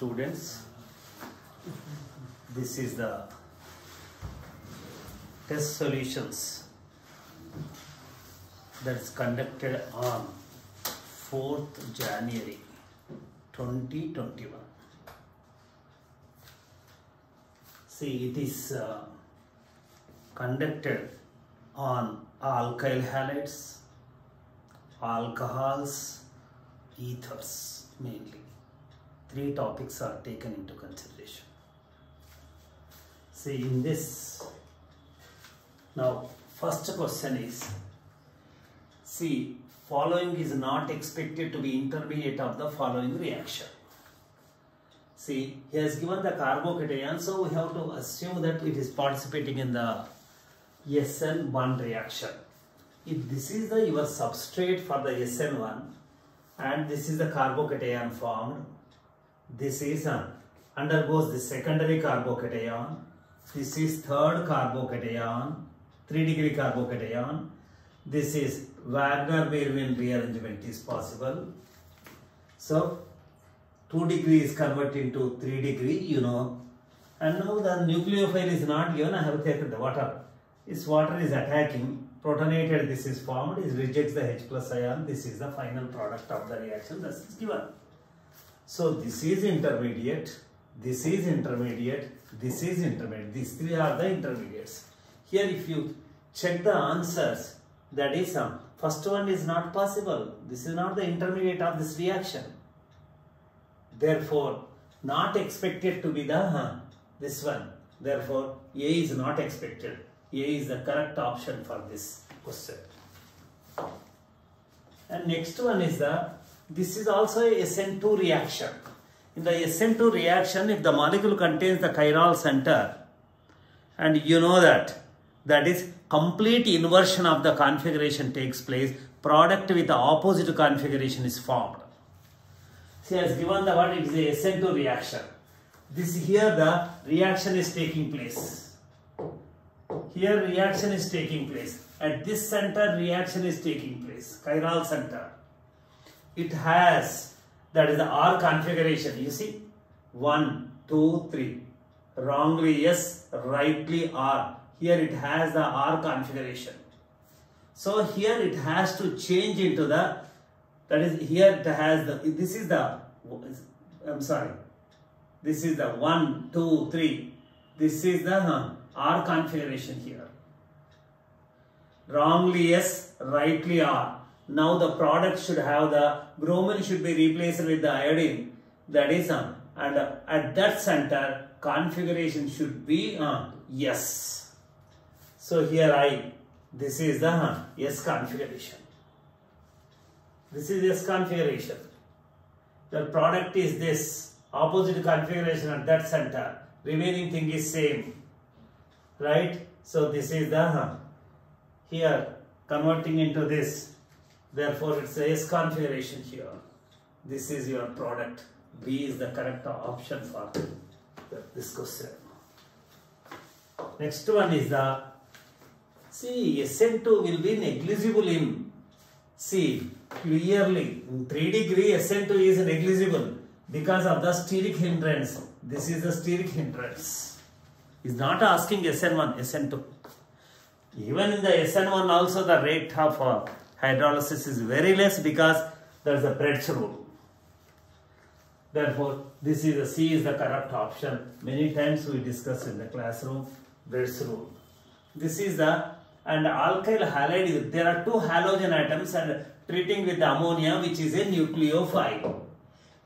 students, this is the test solutions that's conducted on 4th January 2021. See, it is conducted on alkyl halides, alcohols, ethers mainly. 3 topics are taken into consideration. See, in this, now first question is, see, following is not expected to be intermediate of the following reaction. See, he has given the carbocation, so we have to assume that it is participating in the SN1 reaction. If this is the your substrate for the SN1 and this is the carbocation formed, this is undergoes the secondary carbocation, this is third carbocation, 3-degree carbocation, this is Wagner-Berwin rearrangement is possible. So 2 degree is converted into 3 degree, you know, and now the nucleophile is not given. I have taken the water. This water is attacking, protonated, this is formed, it rejects the H plus ion. This is the final product of the reaction that is given. So this is intermediate, this is intermediate, this is intermediate. These 3 are the intermediates. Here if you check the answers, that is first one is not possible. This is not the intermediate of this reaction. Therefore, not expected to be the this one. Therefore, A is not expected. A is the correct option for this question. And next one is this is also a SN2 reaction. In the SN2 reaction, if the molecule contains the chiral center, and you know that is complete inversion of the configuration takes place, product with the opposite configuration is formed. She has given the word, it is a SN2 reaction. This here the reaction is taking place. Here reaction is taking place. At this center reaction is taking place. Chiral center. It has, that is the R configuration. You see, 1, 2, 3. Wrongly S, rightly R. Here it has the R configuration. So here it has to change into the, that is here it has the, this is the, I'm sorry, this is the 1, 2, 3. This is the R configuration here. Wrongly S, rightly R. Now the product should have the bromine should be replaced with the iodine. That is and at that center configuration should be S. So here this is the S configuration. This is S configuration. The product is this opposite configuration at that center. Remaining thing is same, right? So this is the here converting into this. Therefore, it's a S configuration here. This is your product. B is the correct option for this question. Next one is the, see, SN2 will be negligible in, see, clearly in 3 degree SN2 is negligible because of the steric hindrance. This is the steric hindrance. Is not asking SN1, SN2. Even in the SN1 also the rate of hydrolysis is very less because there is a Brett's rule. Therefore, this is the C is the correct option. Many times we discuss in the classroom, Brett's rule. This is the, and alkyl halide, there are 2 halogen atoms and treating with ammonia which is a nucleophile.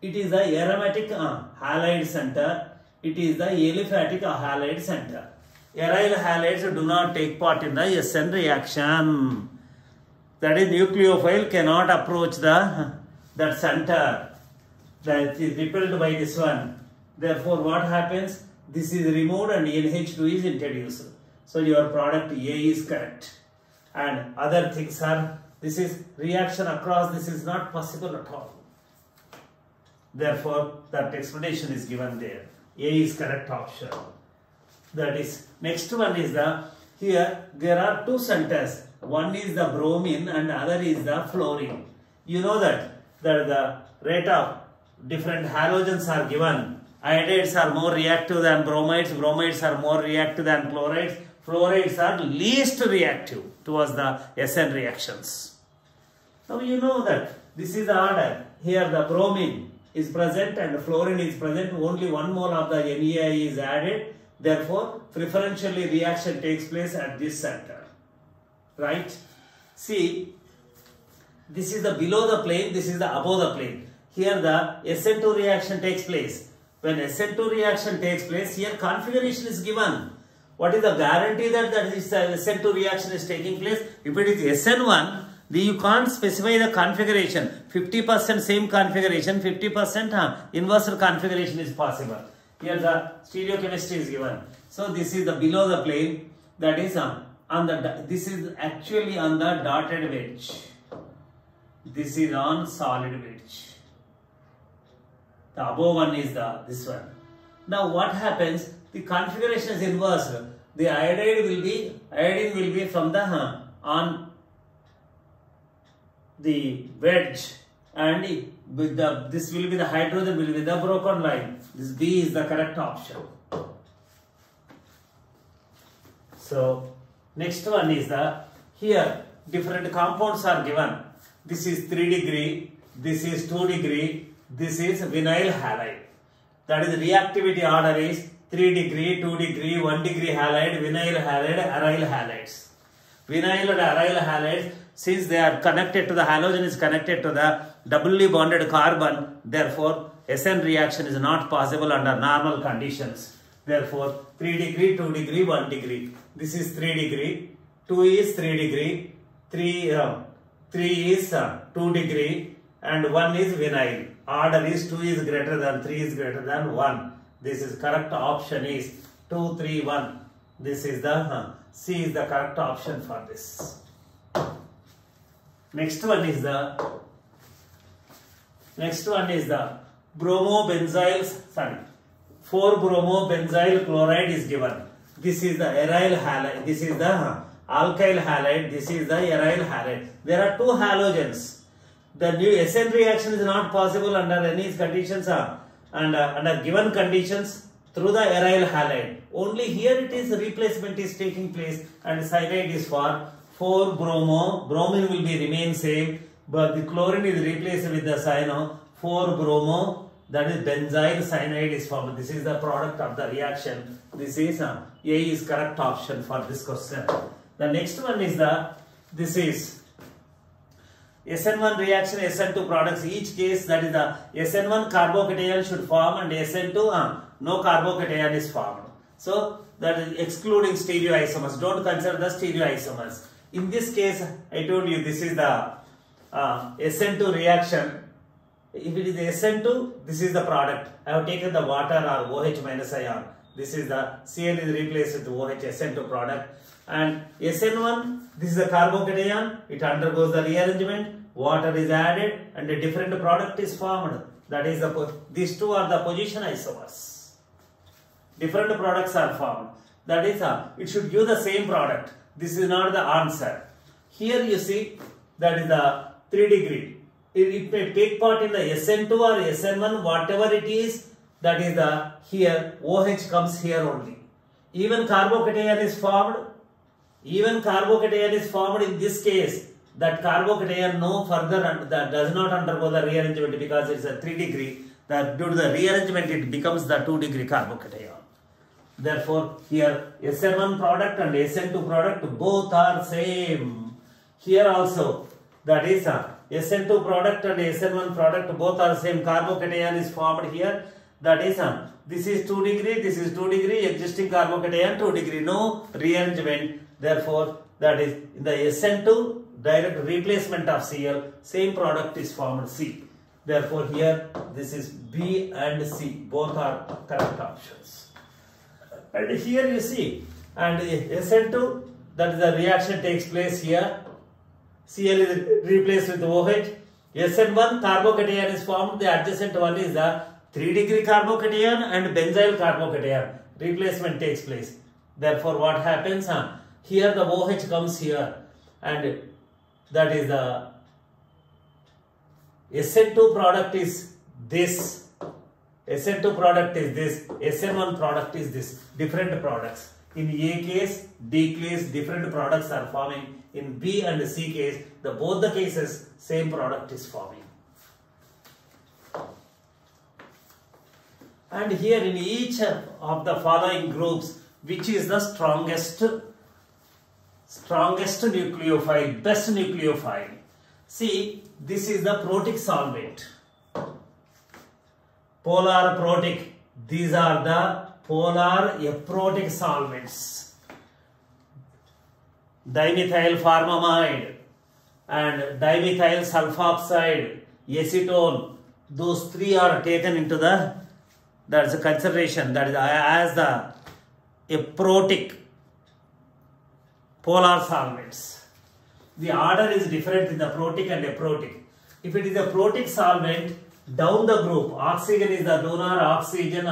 It is the aromatic halide center. It is the aliphatic halide center. Aryl halides do not take part in the SN reaction. That is, nucleophile cannot approach the that center. That is repelled by this one. Therefore, what happens? This is removed and NH2 is introduced. So your product A is correct. And other things are, this is reaction across, this is not possible at all. Therefore, that explanation is given there. A is correct option. That is, next one is the, here there are 2 centers. One is the bromine and other is the fluorine. You know that the rate of different halogens are given. Iodides are more reactive than bromides. Bromides are more reactive than chlorides. Fluorides are least reactive towards the SN reactions. Now you know that this is the order. Here the bromine is present and fluorine is present. Only 1 mole of the NEI is added. Therefore, preferentially reaction takes place at this center. Right? See, this is the below the plane, this is the above the plane. Here the SN2 reaction takes place. When SN2 reaction takes place, here configuration is given. What is the guarantee that this SN2 reaction is taking place? If it is SN1, you can't specify the configuration. 50% same configuration, 50% inverse configuration is possible. Here the stereochemistry is given. So this is the below the plane, that is on the, this is actually on the dotted wedge. This is on solid wedge. The above one is this one. Now what happens? The configuration is inverse. The iodine will be from the on the wedge, and with this will be the hydrogen will be the broken line. This B is the correct option. So next one is here different compounds are given. This is 3 degree, this is 2 degree, this is vinyl halide. That is reactivity order is 3 degree, 2 degree, 1 degree halide, vinyl halide, aryl halides. Vinyl and aryl halides, since they are connected to the halogen is connected to the doubly bonded carbon, therefore SN reaction is not possible under normal conditions. Therefore 3 degree, 2 degree, 1 degree. This is 3 degree, 2 is 3 degree, 3 is 2 degree, and 1 is vinyl. Order is 2 is greater than 3 is greater than 1. This is correct option is 2, 3, 1. This is the C is the correct option for this. Next one is the bromobenzyl, 4-bromobenzyl chloride is given. This is the aryl halide, this is the alkyl halide, this is the aryl halide. There are 2 halogens. The new SN reaction is not possible under any conditions and under given conditions through the aryl halide. Only here it is replacement is taking place, and cyanide is for 4-bromo. Bromine will be remain same, but the chlorine is replaced with the cyano. 4-bromo, that is benzyl cyanide is formed. This is the product of the reaction. This is A is correct option for this question. The next one is this is SN1 reaction, SN2 products. Each case, that is the SN1 carbocation should form and SN2 no carbocation is formed. So that is excluding stereoisomers. Don't consider the stereoisomers. In this case, I told you this is the SN2 reaction. If it is SN2, this is the product. I have taken the water or OH minus ion. This is the Cl is replaced with OH SN2 product. And SN1, this is the carbocation. It undergoes the rearrangement. Water is added and a different product is formed. That is these two are the position isomers. Different products are formed. That is it should give the same product. This is not the answer. Here you see that is the 3 degree. It may take part in the SN2 or SN1, whatever it is. That is the here OH comes here only. Even carbocation is formed. Even carbocation is formed in this case. That carbocation no further that does not undergo the rearrangement because it's a 3 degree. That due to the rearrangement it becomes the 2 degree carbocation. Therefore here SN1 product and SN2 product both are same. Here also that is SN2 product and SN1 product both are same. Carbocation is formed here. That is this is 2 degree, this is 2 degree, existing carbocation 2 degree, no rearrangement. Therefore that is in the SN2 direct replacement of Cl, same product is formed C. Therefore here this is B and C, both are correct options. And here you see, and SN2, that is the reaction takes place here. Cl is replaced with OH. SN1 carbocation is formed. The adjacent one is the 3 degree carbocation and benzyl carbocation. Replacement takes place. Therefore what happens? Here the OH comes here, and that is the SN2 product is this. SN2 product is this, SN1 product is this, different products. In A case, D case, different products are forming. In B and C case, both the cases, same product is forming. And here in each of the following groups, which is the strongest nucleophile, best nucleophile? See, this is the protic solvent. Polar protic. These are the polar aprotic solvents. Dimethyl formamide and dimethyl sulfoxide, acetone. Those three are taken into the, that's a consideration, that is as the aprotic polar solvents. The order is different in the protic and aprotic. If it is a protic solvent, down the group, oxygen is the donor, oxygen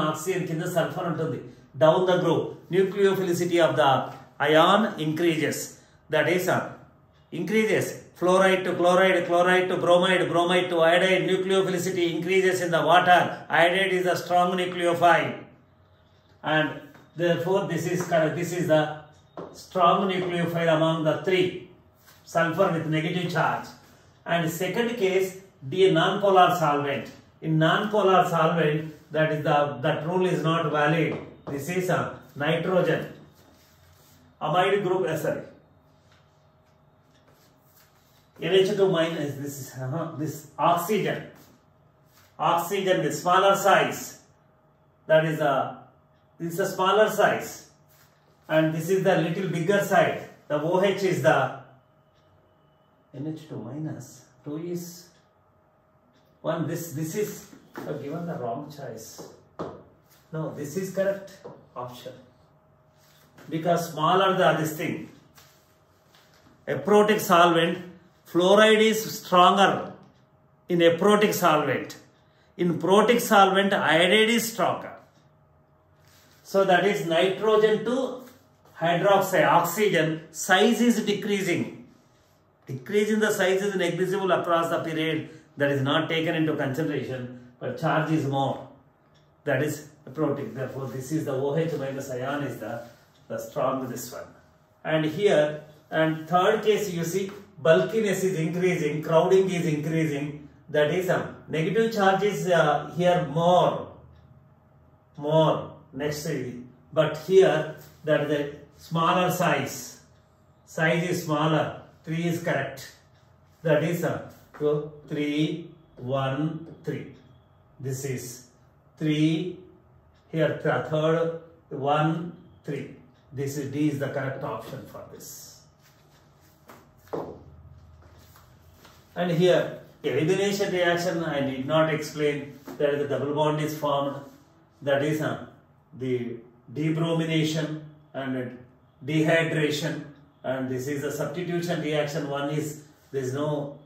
kinda sulfur untundi. Down the group, nucleophilicity of the ion increases. That is, increases. Fluoride to chloride, chloride to bromide, bromide to iodide, nucleophilicity increases in the water. Iodide is a strong nucleophile. And therefore, this is the strong nucleophile among the three. Sulfur with negative charge. And second case, D, non-polar solvent. In non-polar solvent, that rule is not valid. This is a nitrogen. Amide group, NH2 minus, this oxygen. Oxygen with smaller size. This is a smaller size. And this is the little bigger side. The OH is the NH2 minus. 2 is 1. This is given the wrong choice. No, this is correct option. Because smaller this thing. Aprotic solvent, fluoride is stronger in aprotic solvent. In protic solvent, iodide is stronger. So that is nitrogen to hydroxide, oxygen, size is decreasing. Decrease in the size is negligible across the period. That is not taken into consideration, but charge is more. That is aprotic. Therefore, this is the OH minus ion is the strong this one. And here, and third case you see, bulkiness is increasing, crowding is increasing. That is negative charge is here more. Next, but here that is the smaller size. Size is smaller. 3 is correct. That is 2, 3, 1, 3. This is 3. Here third 1, 3. This is D is the correct option for this. And here elimination reaction I need not explain. That the double bond is formed. That is the debromination and dehydration. And this is a substitution reaction. One is, there is no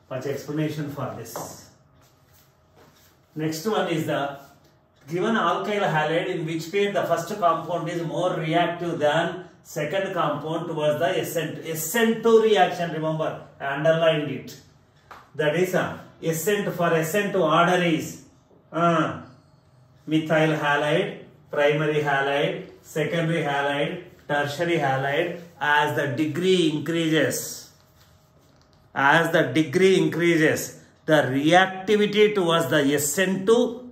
much explanation for this. Next one is the given alkyl halide in which pair the first compound is more reactive than second compound towards the SN2. SN2 reaction, remember, I underlined it. That is SN2, for SN2 order is methyl halide, primary halide, secondary halide, tertiary halide. As the degree increases, the reactivity towards the SN2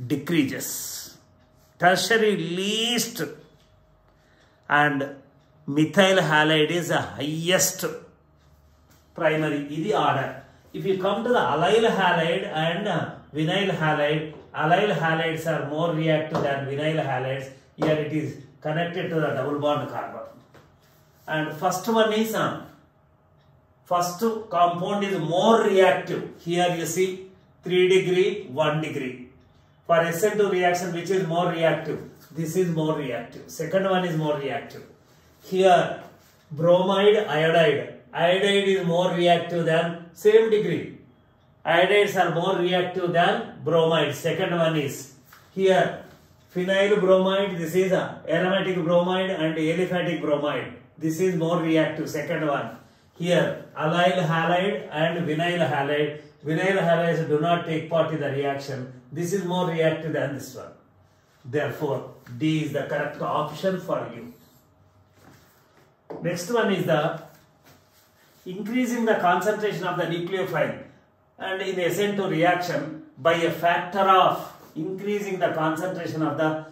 decreases. Tertiary least, and methyl halide is the highest. Primary is the order. If you come to the allyl halide and vinyl halide, allyl halides are more reactive than vinyl halides. Here it is connected to the double bond carbon. And first one is, first compound is more reactive. Here you see 3 degree, 1 degree. For SN2 reaction, which is more reactive? This is more reactive. Second one is more reactive. Here, bromide, iodide. Iodide is more reactive than, same degree. Iodides are more reactive than bromide. Second one is, here, phenyl bromide, this is aromatic bromide and aliphatic bromide. This is more reactive, second one. Here, allyl halide and vinyl halide. Vinyl halides do not take part in the reaction. This is more reactive than this one. Therefore, D is the correct option for you. Next one is the increasing the concentration of the nucleophile and in SN2 reaction by a factor of increasing the concentration of the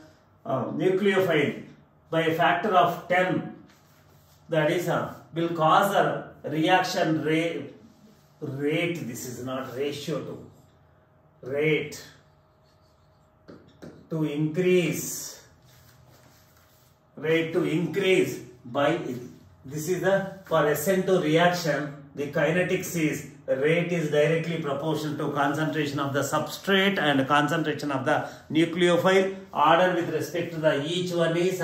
nucleophile by a factor of 10, that is will cause a reaction rate, this is not ratio to, rate to increase, by, this is the, for SN2 reaction, the kinetics is, rate is directly proportional to concentration of the substrate and concentration of the nucleophile. Order with respect to the each one is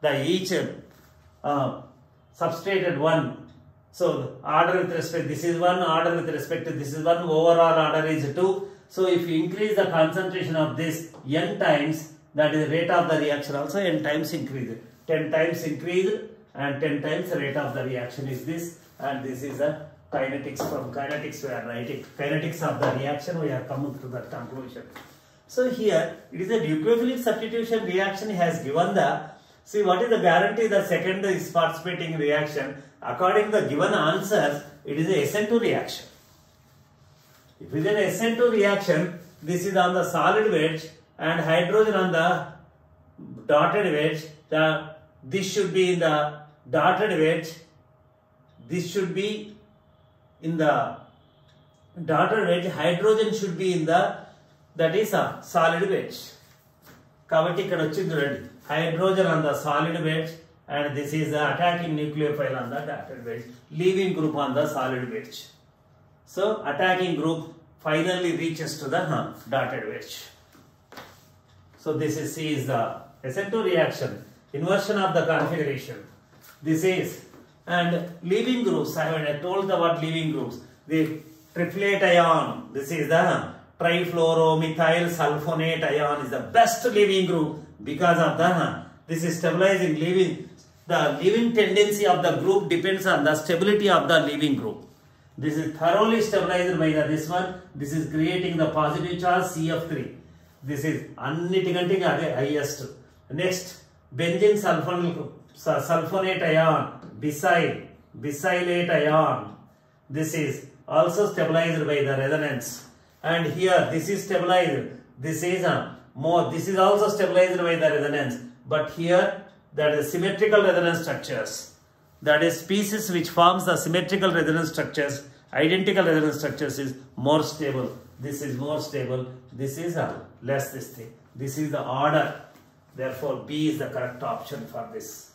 each substrate at 1. So order with respect, this is 1, order with respect to this is 1, overall order is 2. So if you increase the concentration of this n times, that is rate of the reaction also n times increase. 10 times increase and 10 times rate of the reaction is this, and this is a kinetics. From kinetics we are writing kinetics of the reaction, we are coming to that conclusion. So here it is a nucleophilic substitution reaction has given the, see what is the guarantee the second is participating in reaction. According to the given answers, it is a SN2 reaction. If it is an SN2 reaction, this is on the solid wedge and hydrogen on the dotted wedge. This should be in the dotted wedge. This should be in the dotted wedge. Hydrogen should be in the, that is a solid wedge. Kabatti ikkada vachindi chudandi. Hydrogen on the solid wedge and this is the attacking nucleophile on the dotted wedge. Leaving group on the solid wedge. So attacking group finally reaches to the dotted wedge. So this is C is the SN2 reaction. Inversion of the configuration. This is, and leaving groups, I told the word leaving groups. The triplet ion, this is the trifluoromethyl sulfonate ion is the best leaving group because of the, this is stabilizing leaving. The leaving tendency of the group depends on the stability of the leaving group. This is thoroughly stabilized by this one. This is creating the positive charge CF3. This is annitiganti highest. Next, benzene sulfonate ion, bisylate ion. This is also stabilized by the resonance. And here this is stabilized. This is more. This is also stabilized by the resonance. But here that is symmetrical resonance structures. That is species which forms the symmetrical resonance structures, identical resonance structures is more stable. This is more stable. This is less this thing. This is the order. Therefore, B is the correct option for this.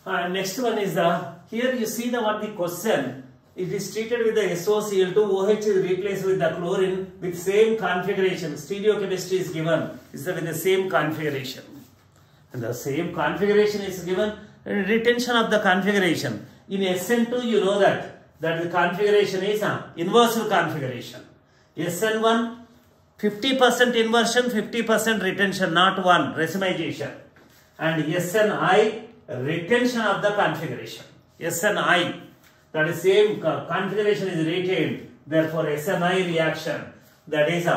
Next one is the, here you see the what the question. It is treated with the SOCl2, OH is replaced with the chlorine with same configuration. Stereochemistry is given. Is with the same configuration. And the same configuration is given. Retention of the configuration. In SN2, you know that the configuration is inversal configuration. SN1, 50% inversion, 50% retention, not one, racemization. And SNI, retention of the configuration. SNI, that is same configuration is retained. Therefore, SNI reaction, that is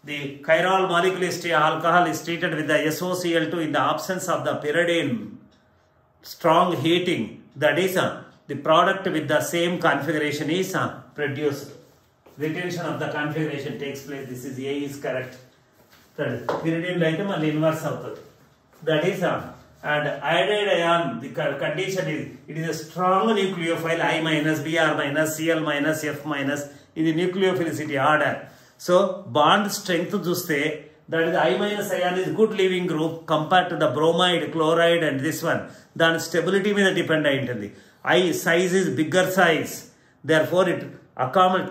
the chiral molecular alcohol is treated with the SOCl2 in the absence of the pyridine. Strong heating, that is the product with the same configuration is produced. Retention of the configuration takes place. This is A is correct. Pyridine like inverse out. That is and iodide ion, the condition is, it is a strong nucleophile I minus, Br minus, Cl minus, F minus in the nucleophilicity order. So bond strength chuste, that is I minus ion is good leaving group compared to the bromide, chloride and this one. Then stability means dependent. I size is bigger size. Therefore it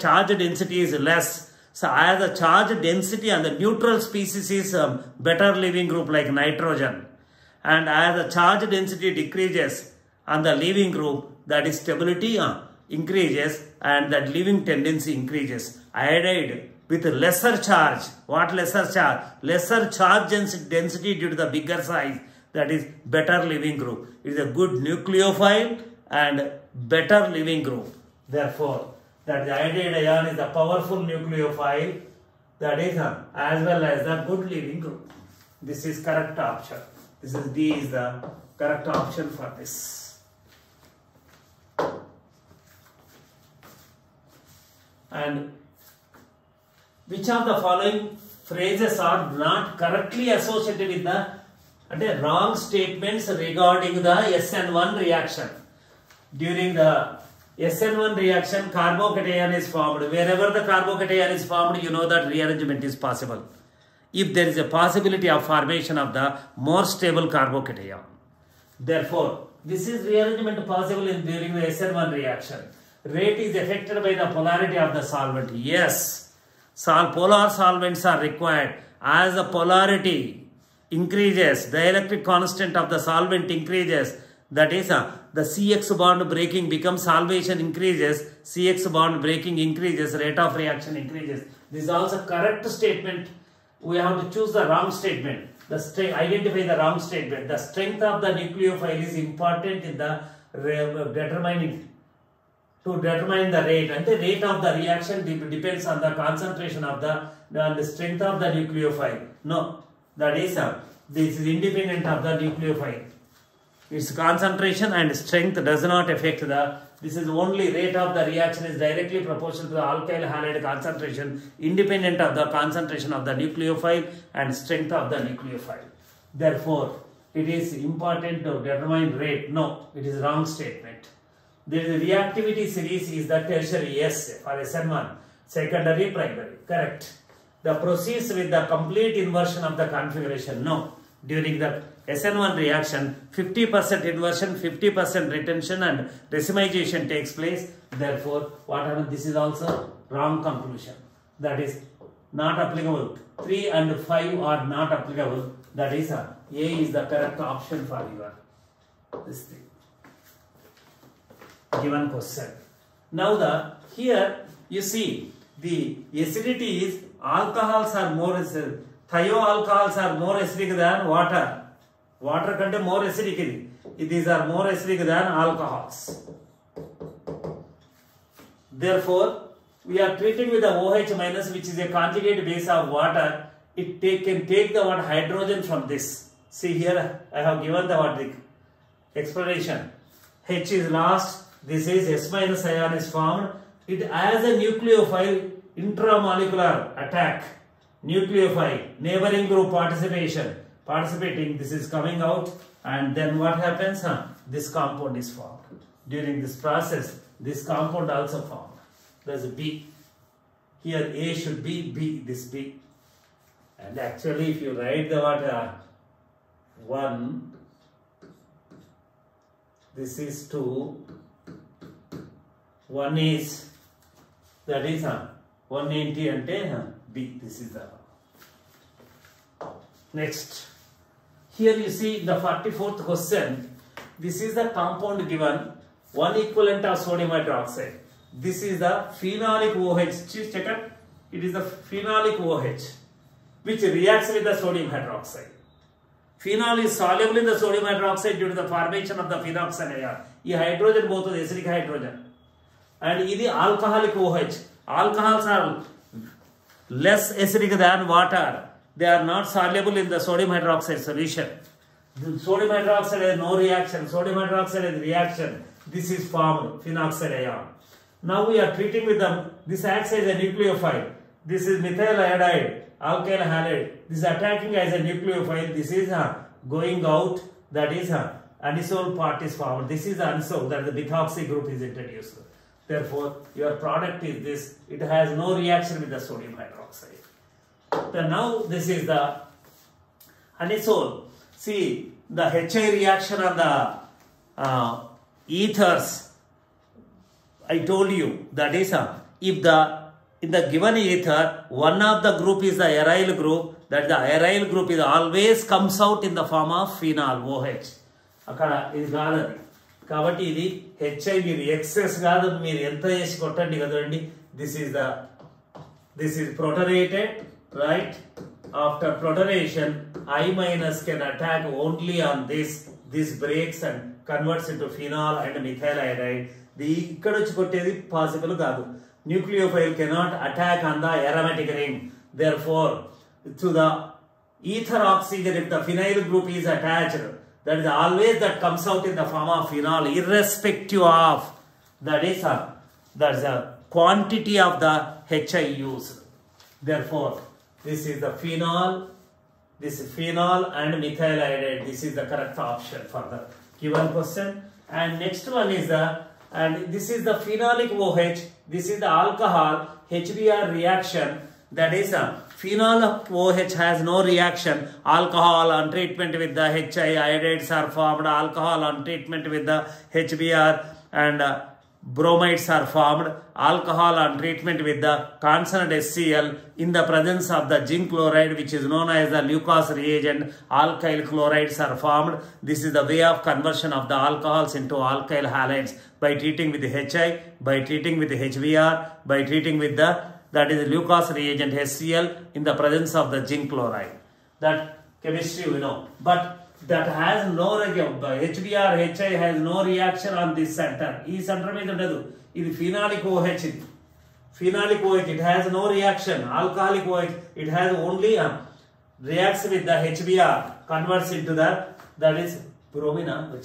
charge density is less. So as the charge density and the neutral species is better leaving group like nitrogen. And as the charge density decreases on the leaving group, that is stability increases and that leaving tendency increases. Iodide with lesser charge. What lesser charge? Lesser charge density due to the bigger size. That is better leaving group. It is a good nucleophile and better leaving group. Therefore, that the iodide ion is the powerful nucleophile, that is as well as the good leaving group. This is correct option. This is D is the correct option for this. And which of the following phrases are not correctly associated with the wrong statements regarding the SN1 reaction? During the SN1 reaction, carbocation is formed. Wherever the carbocation is formed, you know that rearrangement is possible. If there is a possibility of formation of the more stable carbocation. Therefore, this is rearrangement possible during the SN1 reaction. Rate is affected by the polarity of the solvent. Yes, polar solvents are required. As the polarity increases, the electric constant of the solvent increases. That is, the CX bond breaking becomes solvation increases, CX bond breaking increases, rate of reaction increases. This is also correct statement. We have to choose the wrong statement. Identify the wrong statement. The strength of the nucleophile is important in the determine the rate. And the rate of the reaction depends on the concentration of the strength of the nucleophile. No, that is this is independent of the nucleophile. Its concentration and strength does not affect this is only rate of the reaction is directly proportional to the alkyl halide concentration, independent of the concentration of the nucleophile and strength of the nucleophile. Therefore, it is important to determine rate. No, it is wrong statement. The reactivity series is the tertiary, yes, for SN1, secondary, primary, correct. The proceeds with the complete inversion of the configuration. No, during the SN1 reaction, 50% inversion, 50% retention and racemization takes place. Therefore, what happens? This is also wrong conclusion. That is not applicable. 3 and 5 are not applicable. That is A is the correct option for this thing. Given question. Now here you see the acidity is alcohols are more acidic. Thioalcohols are more acidic than water. Water contain more acidic. These are more acidic than alcohols. Therefore, we are treating with the OH minus, which is a conjugate base of water. It can take the hydrogen from this. See here, I have given the explanation. H is lost. This is S minus ion is formed. It as a nucleophile intramolecular attack. Nucleophile, neighboring group participating, this is coming out, and then what happens? This compound is formed. During this process, this compound also formed. There's a B. Here A should be B, this B. And actually if you write the 1, this is 2, 1 is, that is 180 and B, this is the next. Here you see the 44th question. This is the compound given, 1 equivalent of sodium hydroxide. This is the phenolic OH. Check it. It is the phenolic OH which reacts with the sodium hydroxide. Phenol is soluble in the sodium hydroxide due to the formation of the phenoxide ion. This hydrogen both is acidic hydrogen. And this is alcoholic OH. Alcohols are less acidic than water. They are not soluble in the sodium hydroxide solution. The sodium hydroxide has no reaction. Sodium hydroxide has reaction. This is formed phenoxide ion. Now we are treating with them. This acts as a nucleophile. This is methyl iodide, alkyl halide. This is attacking as a nucleophile. This is going out. That is anisole part is formed. This is anisole. That the methoxy group is introduced. Therefore, your product is this. It has no reaction with the sodium hydroxide. Then now this is the anisole. See the HI reaction on the ethers. I told you that is if in the given ether one of the group is the aryl group, that the aryl group is always comes out in the form of phenol OH. Akkada is gaadadi. Kabatti idi HI meer excess gaadu meer enta chesi kottandi kadandi. This is protonated, right? After protonation, I minus can attack only on this. This breaks and converts into phenol and methyl iodide. The ikkada వచ్చి కొట్టేది possible కాదు. nucleophile cannot attack on the aromatic ring. Therefore, to the ether oxygen, if the phenyl group is attached, that is always that comes out in the form of phenol, irrespective of that is the quantity of the HI used. Therefore, this is the phenol, this is phenol and methyl iodide. This is the correct option for the given question. And next one is and this is the phenolic OH, this is the alcohol HBr reaction, that is phenol OH has no reaction, alcohol on treatment with the HI iodides are formed, alcohol on treatment with the HBr and bromides are formed, alcohol on treatment with the consonant HCl in the presence of the zinc chloride, which is known as the Lucas reagent, alkyl chlorides are formed. This is the way of conversion of the alcohols into alkyl halides by treating with the HI, by treating with the HBr, by treating with the that is Lucas reagent HCl in the presence of the zinc chloride. That chemistry we know, but that has no HBr, HI has no reaction on this center. This center means this phenolic OH. Phenolic OH, it has no reaction. Alcoholic OH, it has only reacts with the HBr, converts into that is bromine.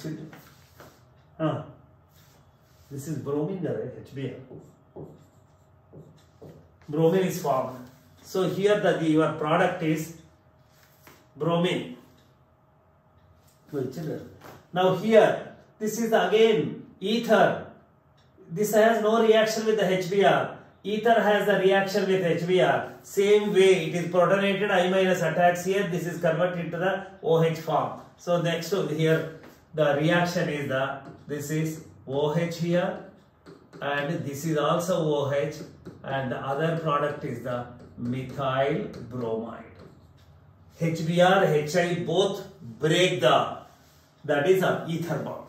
This is bromine, HBr. Bromine is formed. So here your product is bromine. Now here, this is again ether. This has no reaction with the HBr. Ether has the reaction with HBr. Same way, it is protonated I- attacks here. This is converted into the OH form. So next here, the reaction is this is OH here, and this is also OH, and the other product is the methyl bromide. HBr, HI both break that is ether bond.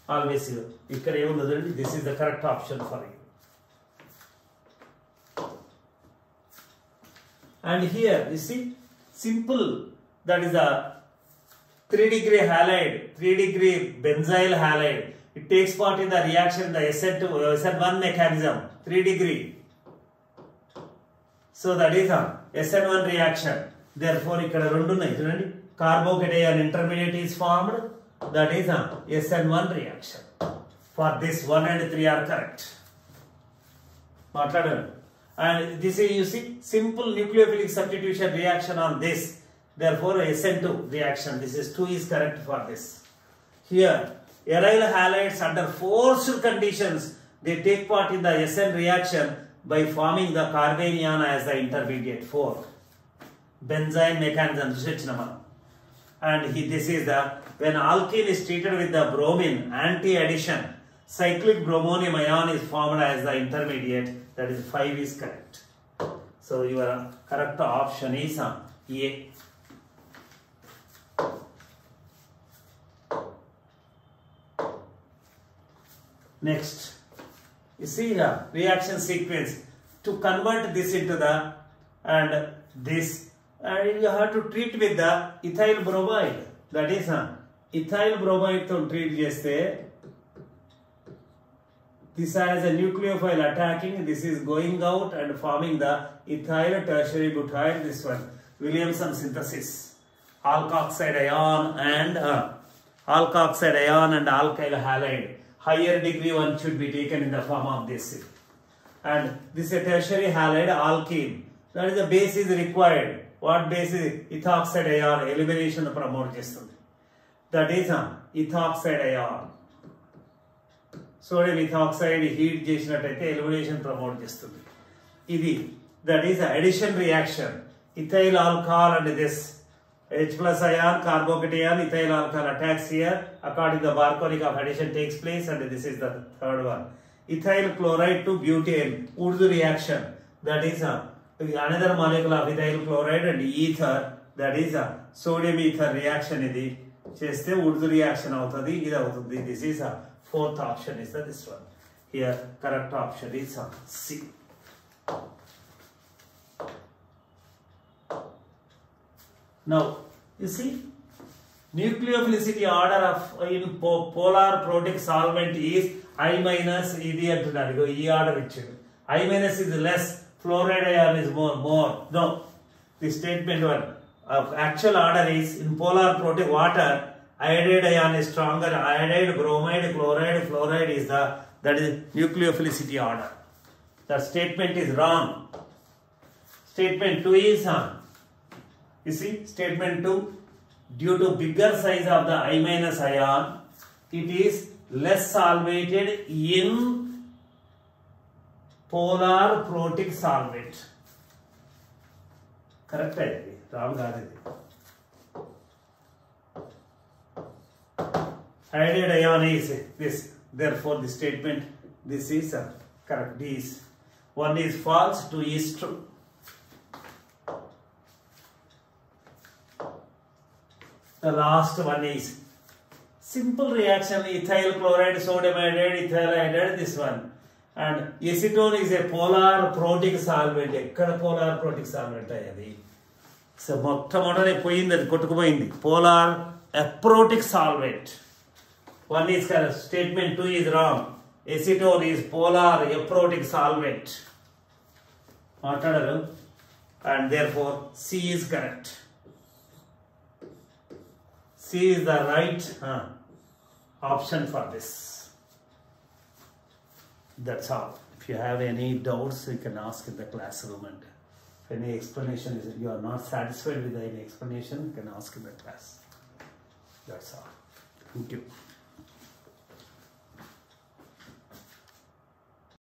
Always here. This is the correct option for you. And here you see simple, that is a 3-degree halide, 3-degree benzyl halide. It takes part in the reaction in the SN1 mechanism, 3-degree. So that is a SN1 reaction. Therefore, carbocation intermediate is formed. That is a SN1 reaction. For this 1 and 3 are correct. And this is, you see, simple nucleophilic substitution reaction on this. Therefore, SN2 reaction. This is 2 is correct for this. Here, aryl halides under forced conditions, they take part in the SN reaction by forming the carbanion as the intermediate 4. Benzyne mechanism. And this is when alkene is treated with the bromine, anti-addition, cyclic bromonium ion is formed as the intermediate. That is 5 is correct. So your correct option is A. Next, you see the reaction sequence. To convert this into this, and you have to treat with the ethyl bromide. That is ethyl bromide to treat jeste. This has a nucleophile attacking. This is going out and forming the ethyl tertiary butyl. This one, Williamson synthesis. Alkoxide ion and alkyl halide. Higher degree one should be taken in the form of this. And this is a tertiary halide alkene. That is the base is required. What base is? Ethoxide ion. Elimination promote chestundi. That is ethoxide ion. Sodium ethoxide heat chesinataithe elimination promote chestundi. Idi, that is addition reaction. Ethyl alcohol and this H plus ion, carbocation, ethyl alcohol attacks here. According to the Barkholik of addition takes place, and this is the third one. Ethyl chloride to butane, Wurtz reaction. That is another molecule of ethyl chloride and ether. That is sodium ether reaction. Cheste Wurtz reaction avutadi. This is fourth option is this one. Here correct option is C. Now, you see, Nucleophilicity order of in polar protic solvent is I minus. Idi antunnaru. E order ichcharu. I minus is less. Fluoride ion is more. No. The statement one of actual order is in polar protic water. Iodide ion is stronger. Iodide, bromide, chloride, fluoride is that is nucleophilicity order. The statement is wrong. Statement 2 is on. You see, statement 2, due to bigger size of the I minus ion, it is less solvated in polar protic solvent. Correct? Wrong. Iodide ion is this. Therefore, the statement this is correct. This one is false, 2 is true. The last one is simple reaction: ethyl chloride, sodium iodide, ethyl iodide. This one, and acetone is a polar protic solvent. Ekkada polar protic solvent ayadi. So మొట్టమొదటి పోయింది, అది కొట్టుకుపోయింది. Polar aprotic solvent. One is correct. Statement 2 is wrong. Acetone is polar aprotic solvent. మాట్లాడారు, and therefore C is correct. C is the right option for this. That's all. If you have any doubts, you can ask in the classroom, and if any explanation is you are not satisfied with any explanation, you can ask in the class. That's all. Thank you.